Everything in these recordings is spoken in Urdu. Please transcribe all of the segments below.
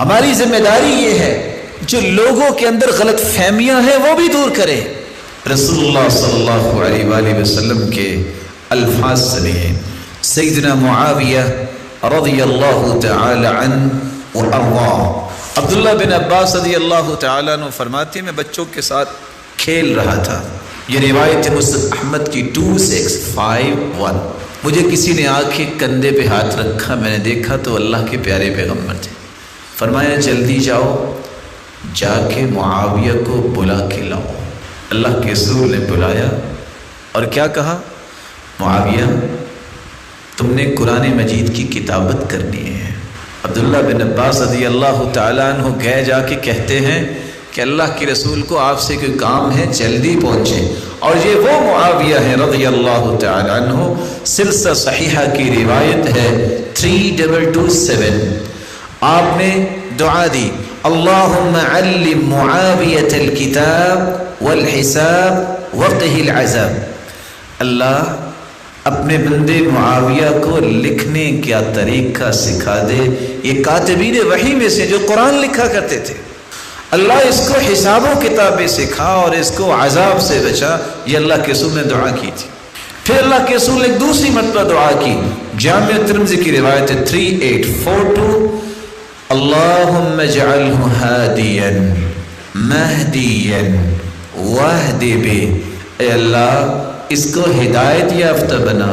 ہماری ذمہ داری یہ ہے جو لوگوں کے اندر غلط فہمیاں ہیں وہ بھی دور کریں۔ رسول اللہ صلی اللہ علیہ وآلہ وسلم کے الفاظ سنیے۔ سیدنا معاویہ رضی اللہ تعالی عنہ وارضاہ، عبداللہ بن عباس رضی اللہ تعالیٰ عنہ فرماتے ہیں میں بچوں کے ساتھ کھیل رہا تھا، یہ روایت مسند احمد کی 2651۔ مجھے کسی نے آ کے کندھے پہ ہاتھ رکھا، میں نے دیکھا تو اللہ کے پیارے پیغمبر تھے۔ فرمایا جلدی جاؤ، جا کے معاویہ کو بلا کے لاؤ۔ اللہ کے رسول نے بلایا اور کیا کہا؟ معاویہ تم نے قرآن مجید کی کتابت کرنی ہے۔ عبداللہ بن عباس رضی اللہ تعالیٰ عنہ گئے، جا کے کہتے ہیں کہ اللہ کے رسول کو آپ سے کوئی کام ہے، جلدی پہنچے۔ اور یہ وہ معاویہ ہے رضی اللہ تعالیٰ عنہ، سلسلہ صحیحہ کی روایت ہے 3227۔ آپ نے دعا دی، اللہم علم معاویۃ الکتاب والحساب وقہ العذاب۔ اللہ اپنے بندے معاویہ کو لکھنے کا طریقہ سکھا دے۔ یہ کاتبین وحی میں سے جو قرآن لکھا کرتے تھے، اللہ اس کو حساب و کتابیں سکھا اور اس کو عذاب سے بچا۔ یہ اللہ کے رسول نے دعا کی تھی۔ پھر اللہ کے رسول نے ایک دوسری مرتبہ دعا کی، جامع ترمذی کی روایت 3842، اللہم اجعلہ ہادیا مہدیا واہد بہ۔ اے اللہ اس کو ہدایت یافتہ بنا،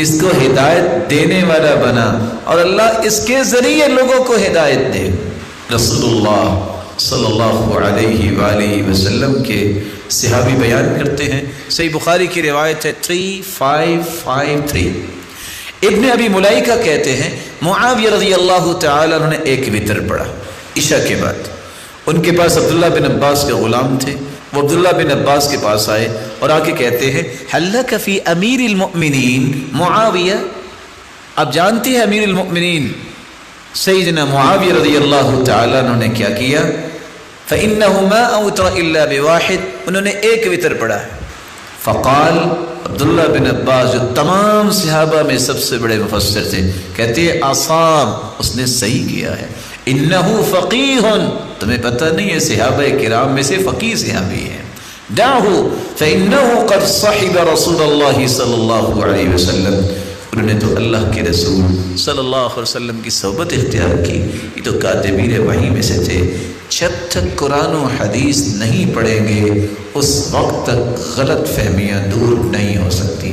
اس کو ہدایت دینے والا بنا، اور اللہ اس کے ذریعے لوگوں کو ہدایت دے۔ رسول اللہ صلی اللہ علیہ وآلہ وسلم کے صحابی بیان کرتے ہیں، صحیح بخاری کی روایت ہے 3553۔ ابن ابی ملائکہ کہتے ہیں معاویہ رضی اللہ تعالیٰ عنہ نے ایک وتر پڑھا عشاء کے بعد۔ ان کے پاس عبداللہ بن عباس کے غلام تھے، وہ عبداللہ بن عباس کے پاس آئے اور آ کے کہتے ہیں حلک فی امیر المؤمنین معاویہ۔ آپ جانتے ہیں امیر المؤمنین سیدنا معاویہ رضی اللہ تعالیٰ عنہ نے کیا کیا؟ فإنہ ما اوتر الا بواحد، انہوں نے ایک وتر پڑھا ہے۔ فقال عبداللہ بن عباس جو تمام صحابہ میں سب سے بڑے مفسر تھے، کہتے ہیں اصاب، اس نے صحیح کیا ہے۔ انہ فقیہ، تمہیں پتہ نہیں ہے صحابہ کرام میں سے فقیہ صحابی ہے۔ دعہ فإنہ قد صحب رسول اللہ صلی اللہ علیہ وسلم، انہوں نے تو اللہ کے رسول صلی اللہ علیہ وسلم کی صحبت اختیار کی، یہ تو کاتبین وحی میں سے تھے۔ جب تک قرآن و حدیث نہیں پڑھیں گے اس وقت تک غلط فہمیاں دور نہیں ہو سکتی۔